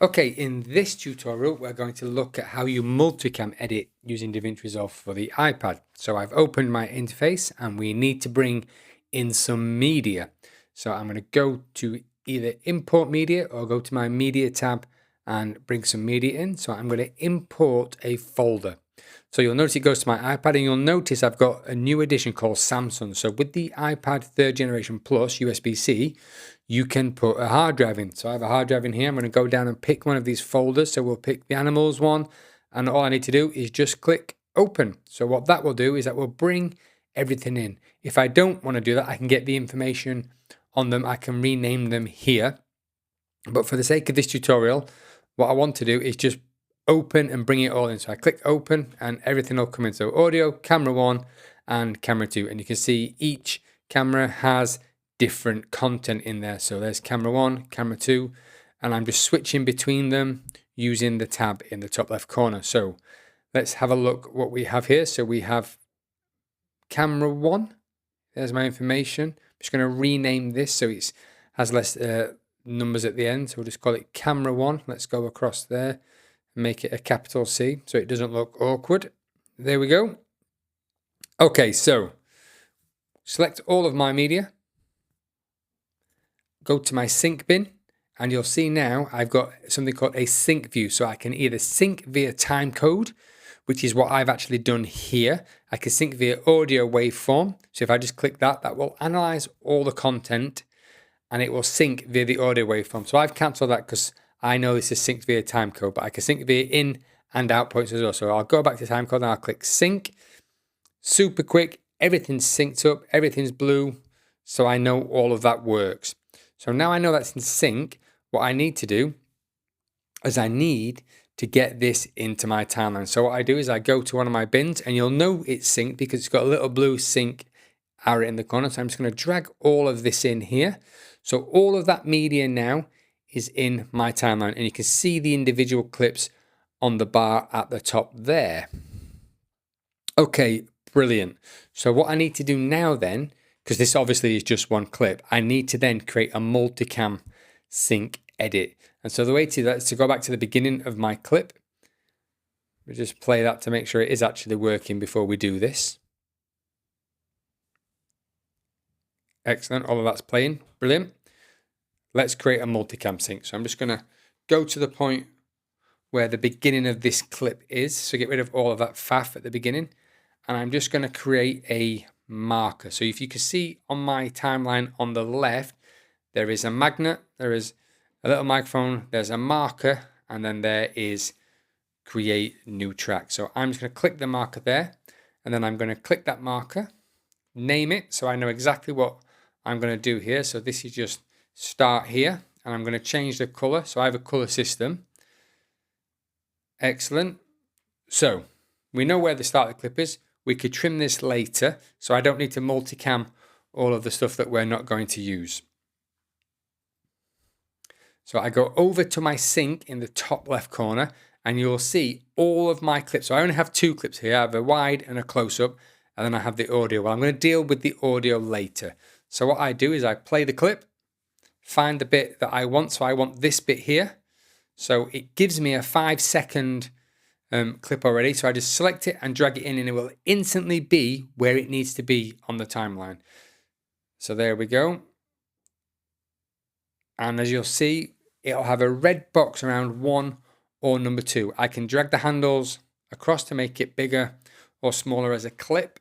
Okay, in this tutorial, we're going to look at how you multicam edit using DaVinci Resolve for the iPad. So I've opened my interface and we need to bring in some media. So I'm going to go to either import media or go to my media tab and bring some media in. So I'm going to import a folder. So you'll notice it goes to my iPad and you'll notice I've got a new edition called Samsung. So with the iPad 3rd generation plus USB-C, you can put a hard drive in. So I have a hard drive in here. I'm going to go down and pick one of these folders. So we'll pick the animals one. And all I need to do is just click open. So what that will do is that will bring everything in. If I don't want to do that, I can get the information on them. I can rename them here. But for the sake of this tutorial, what I want to do is just open and bring it all in. So I click open and everything will come in. So audio, camera 1 and camera 2. And you can see each camera has different content in there. So there's camera 1, camera 2, and I'm just switching between them using the tab in the top left corner. So let's have a look what we have here. So we have camera 1. There's my information. I'm just going to rename this so it has less numbers at the end. So we'll just call it camera 1. Let's go across there and make it a capital C so it doesn't look awkward. There we go. Okay, so select all of my media. Go to my sync bin and you'll see now I've got something called a sync view. So I can either sync via timecode, which is what I've actually done here. I can sync via audio waveform. So if I just click that, that will analyze all the content and it will sync via the audio waveform. So I've cancelled that because I know this is synced via timecode, but I can sync via in and out points as well. So I'll go back to timecode and I'll click sync. Super quick, everything's synced up, everything's blue. So I know all of that works. So now I know that's in sync, what I need to do is I need to get this into my timeline. So what I do is I go to one of my bins and you'll know it's synced because it's got a little blue sync arrow in the corner. So I'm just going to drag all of this in here. So all of that media now is in my timeline and you can see the individual clips on the bar at the top there. Okay, brilliant. So what I need to do now then, because this obviously is just one clip, I need to then create a multicam sync edit. And so the way to do that is to go back to the beginning of my clip. We just play that to make sure it is actually working before we do this. Excellent, all of that's playing, brilliant. Let's create a multicam sync. So I'm just gonna go to the point where the beginning of this clip is. So get rid of all of that faff at the beginning. And I'm just gonna create a marker. So if you can see on my timeline on the left, there is a magnet, there is a little microphone, there's a marker, and then there is create new track. So I'm just going to click the marker there, and then I'm going to click that marker, name it, so I know exactly what I'm going to do here. So this is just start here, and I'm going to change the color. So I have a color system. Excellent. So we know where the start of the clip is. We could trim this later, so I don't need to multicam all of the stuff that we're not going to use. So I go over to my sync in the top left corner and you'll see all of my clips. So I only have 2 clips here. I have a wide and a close-up, and then I have the audio. Well, I'm going to deal with the audio later. So what I do is I play the clip, find the bit that I want. So I want this bit here. So it gives me a 5-second clip already. So I just select it and drag it in and it will instantly be where it needs to be on the timeline. So there we go. And as you'll see, it'll have a red box around 1 or number 2. I can drag the handles across to make it bigger or smaller as a clip.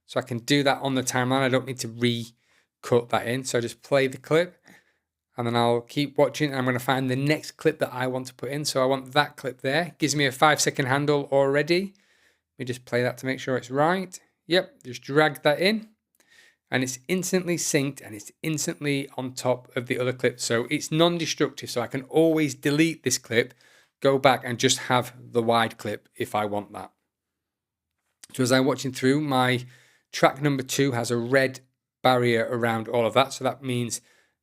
So I can do that on the timeline. I don't need to re-cut that in. So I just play the clip and then I'll keep watching. And I'm going to find the next clip that I want to put in. So I want that clip there. It gives me a 5-second handle already. Let me just play that to make sure it's right. Yep, just drag that in. And it's instantly synced and it's instantly on top of the other clip. So it's non-destructive. So I can always delete this clip, go back and just have the wide clip if I want that. So as I'm watching through, my track number 2 has a red barrier around all of that. So that means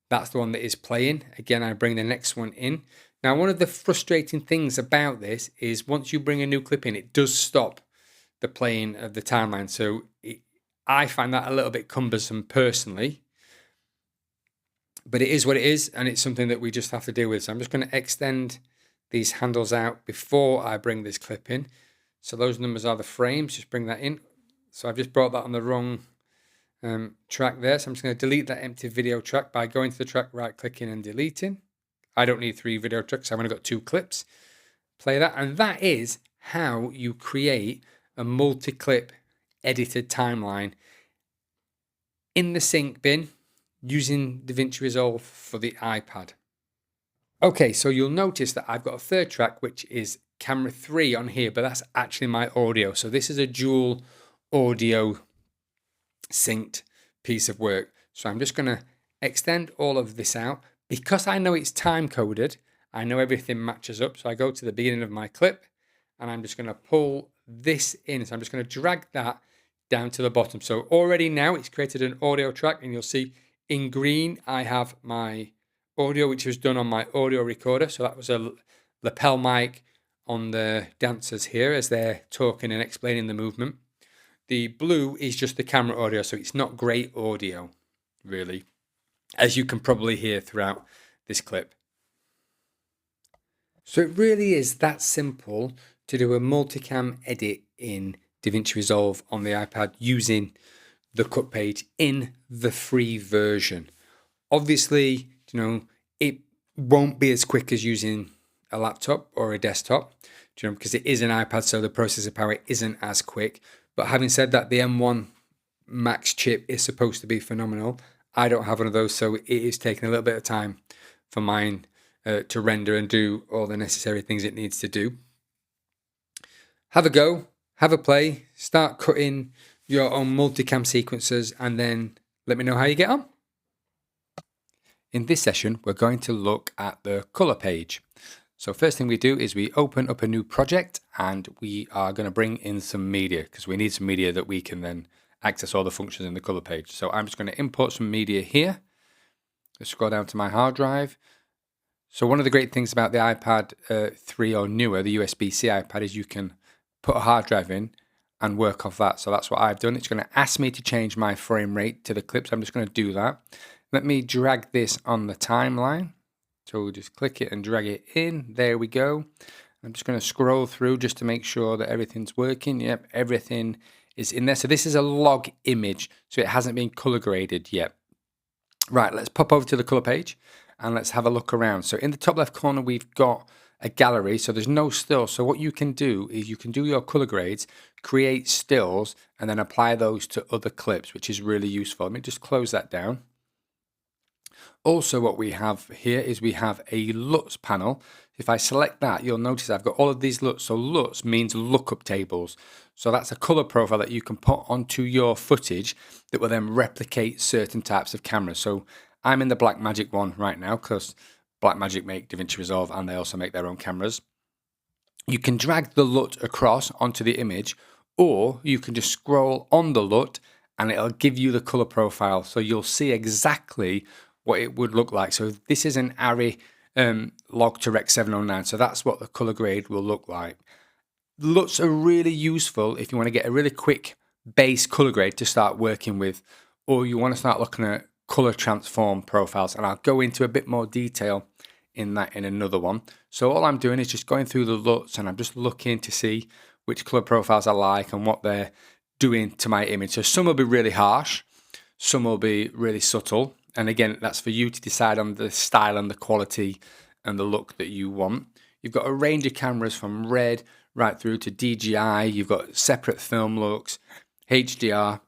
that's the one that is playing. Again, I bring the next one in. Now, one of the frustrating things about this is once you bring a new clip in, it does stop the playing of the timeline. So I find that a little bit cumbersome personally. But it is what it is, and it's something that we just have to deal with. So I'm just going to extend these handles out before I bring this clip in. So those numbers are the frames, just bring that in. So I've just brought that on the wrong track there. So I'm just going to delete that empty video track by going to the track, right clicking and deleting. I don't need 3 video tracks, I've only got 2 clips. Play that, and that is how you create a multi-clip edited timeline in the sync bin using DaVinci Resolve for the iPad. Okay, so you'll notice that I've got a third track, which is camera 3 on here, but that's actually my audio. So this is a dual audio synced piece of work. So I'm just going to extend all of this out. Because I know it's time coded, I know everything matches up. So I go to the beginning of my clip and I'm just going to pull this in. So I'm just going to drag that down to the bottom. So already now it's created an audio track, and you'll see in green I have my audio, which was done on my audio recorder. So that was a lapel mic on the dancers here as they're talking and explaining the movement. The blue is just the camera audio, so it's not great audio, really, as you can probably hear throughout this clip. So it really is that simple to do a multicam edit in DaVinci Resolve on the iPad using the cut page in the free version. Obviously, it won't be as quick as using a laptop or a desktop, because it is an iPad, so the processor power isn't as quick. But having said that, the M1 Max chip is supposed to be phenomenal. I don't have one of those, so it is taking a little bit of time for mine to render and do all the necessary things it needs to do. Have a go, have a play, start cutting your own multicam sequences, and then let me know how you get on. In this session, we're going to look at the color page. So first thing we do is we open up a new project, and we are going to bring in some media because we need some media that we can then access all the functions in the color page. So I'm just going to import some media here. Let's scroll down to my hard drive. So one of the great things about the iPad 3 or newer, the USB-C iPad, is you can put a hard drive in and work off that. So that's what I've done. It's going to ask me to change my frame rate to the clip, so I'm just going to do that. Let me drag this on the timeline. So we'll just click it and drag it in. There we go. I'm just going to scroll through just to make sure that everything's working. Yep, everything is in there. So this is a log image, so it hasn't been color graded yet. Right, let's pop over to the color page and let's have a look around. So in the top left corner, we've got a gallery, so there's no stills. So what you can do is you can do your color grades, create stills, and then apply those to other clips, which is really useful. Let me just close that down. Also, what we have here is we have a LUTs panel. If I select that, you'll notice I've got all of these LUTs. So LUTs means lookup tables. So that's a color profile that you can put onto your footage that will then replicate certain types of cameras. So I'm in the Blackmagic one right now because Blackmagic make DaVinci Resolve and they also make their own cameras. You can drag the LUT across onto the image, or you can just scroll on the LUT and it'll give you the color profile. So you'll see exactly what it would look like. So this is an ARRI Log2Rec 709. So that's what the color grade will look like. LUTs are really useful if you want to get a really quick base color grade to start working with, or you want to start looking at color transform profiles. And I'll go into a bit more detail in that in another one. So all I'm doing is just going through the LUTs and I'm just looking to see which color profiles I like and what they're doing to my image. So some will be really harsh, some will be really subtle. And again, that's for you to decide on the style and the quality and the look that you want. You've got a range of cameras from RED right through to DJI. You've got separate film looks, HDR.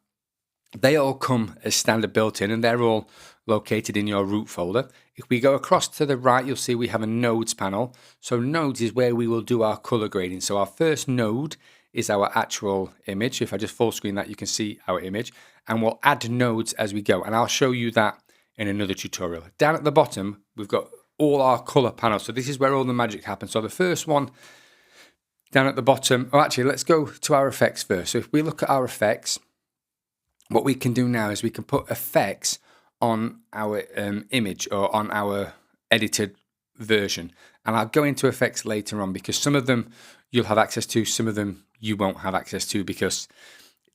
They all come as standard built-in and they're all located in your root folder. If we go across to the right, you'll see we have a nodes panel. So nodes is where we will do our color grading. So our first node is our actual image. If I just full screen that, you can see our image, and we'll add nodes as we go. And I'll show you that in another tutorial. Down at the bottom, we've got all our color panels. So this is where all the magic happens. So the first one down at the bottom, actually, let's go to our effects first. So if we look at our effects, what we can do now is we can put effects on our image or on our edited version. And I'll go into effects later on because some of them you'll have access to, some of them you won't have access to because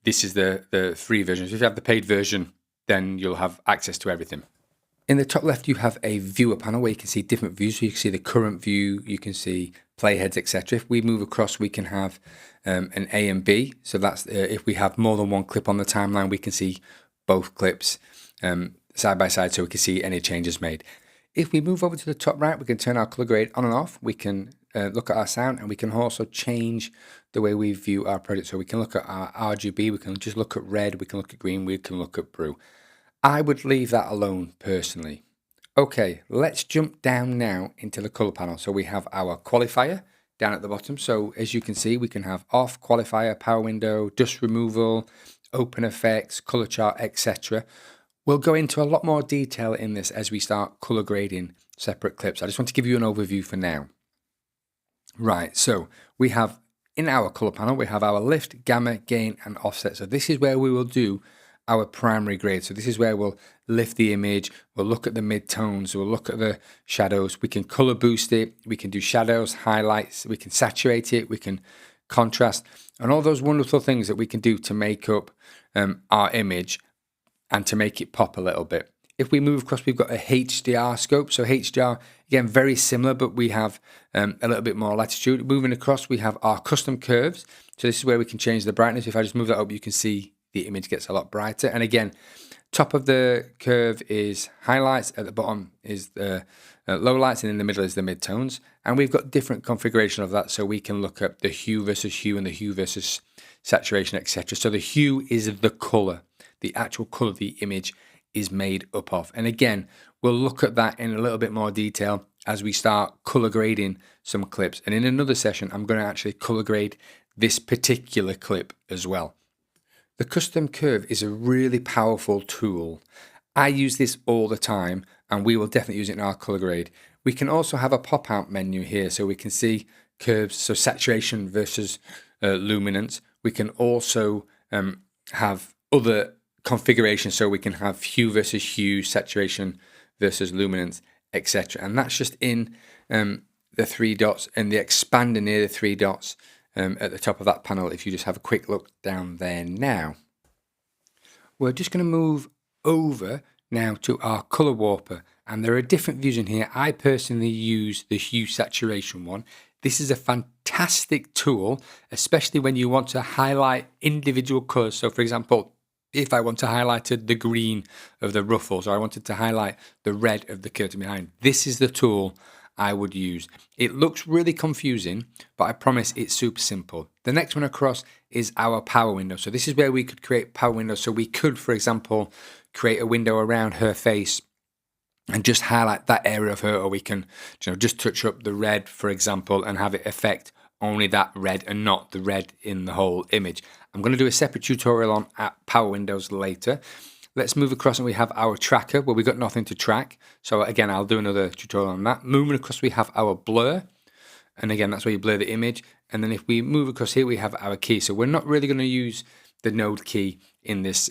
this is the free version. So if you have the paid version, then you'll have access to everything. In the top left, you have a viewer panel where you can see different views. So you can see the current view, you can see playheads, etc. If we move across, we can have an A and B. So that's if we have more than one clip on the timeline, we can see both clips side by side, so we can see any changes made. If we move over to the top right, we can turn our color grade on and off. We can look at our sound, and we can also change the way we view our project. So we can look at our RGB, we can just look at red, we can look at green, we can look at blue. I would leave that alone personally. Okay, let's jump down now into the color panel. So we have our qualifier down at the bottom. So as you can see, we can have off, qualifier, power window, dust removal, open effects, color chart, etc. We'll go into a lot more detail in this as we start color grading separate clips. I just want to give you an overview for now. Right, so we have in our color panel, we have our lift, gamma, gain, and offset. So this is where we will do our primary grade. So this is where we'll lift the image, we'll look at the midtones, we'll look at the shadows, we can color boost it, we can do shadows, highlights, we can saturate it, we can contrast, and all those wonderful things that we can do to make up our image and to make it pop a little bit. If we move across, we've got a HDR scope. So HDR, again, very similar, but we have a little bit more latitude. Moving across, we have our custom curves. So this is where we can change the brightness. If I just move that up, you can see the image gets a lot brighter. And again, top of the curve is highlights, at the bottom is the lowlights, and in the middle is the midtones. And we've got different configuration of that, so we can look at the hue versus hue and the hue versus saturation, etc. So the hue is the color, the actual color the image is made up of. And again, we'll look at that in a little bit more detail as we start color grading some clips. And in another session, I'm going to actually color grade this particular clip as well. The custom curve is a really powerful tool. I use this all the time, and we will definitely use it in our color grade. We can also have a pop-out menu here, so we can see curves, so saturation versus luminance. We can also have other configurations, so we can have hue versus hue, saturation versus luminance, etc. And that's just in the three dots and the expander near the three dots at the top of that panel. If you just have a quick look down there now, we're just going to move over now to our color warper, and there are different views in here. I personally use the hue saturation one. This is a fantastic tool, especially when you want to highlight individual colors. So for example, if I want to highlight the green of the ruffles, or I wanted to highlight the red of the curtain behind, this is the tool I would use. It looks really confusing, but I promise it's super simple. The next one across is our power window. So this is where we could create power windows. So we could, for example, create a window around her face and just highlight that area of her, or we can, just touch up the red, for example, and have it affect only that red and not the red in the whole image. I'm going to do a separate tutorial on power windows later. Let's move across, and we have our tracker where we've got nothing to track. So again, I'll do another tutorial on that. Moving across, we have our blur. And again, that's where you blur the image. And then if we move across here, we have our key. So we're not really going to use the node key in this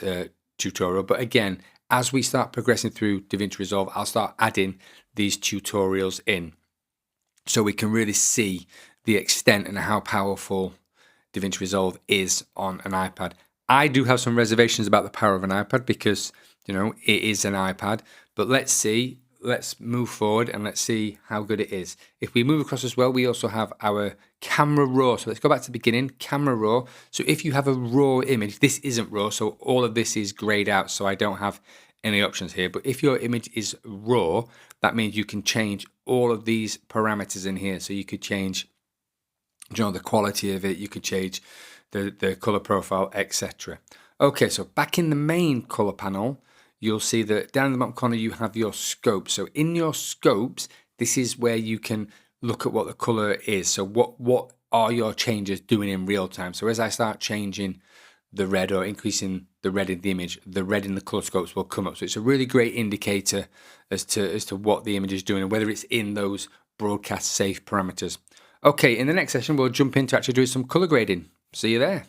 tutorial. But again, as we start progressing through DaVinci Resolve, I'll start adding these tutorials in, so we can really see the extent and how powerful DaVinci Resolve is on an iPad. I do have some reservations about the power of an iPad because, it is an iPad. But let's move forward and let's see how good it is. If we move across as well, we also have our camera raw. So let's go back to the beginning, camera raw. So if you have a raw image, this isn't raw, so all of this is grayed out, so I don't have any options here. But if your image is raw, that means you can change all of these parameters in here. So you could change the quality of it, you could change the color profile, etc. Okay, so back in the main color panel, you'll see that down in the bottom corner you have your scopes. So in your scopes, this is where you can look at what the color is. So what are your changes doing in real time? So as I start changing the red or increasing the red in the image, the red in the color scopes will come up. So it's a really great indicator as to what the image is doing and whether it's in those broadcast safe parameters. Okay, in the next session, we'll jump into actually doing some color grading. See you there.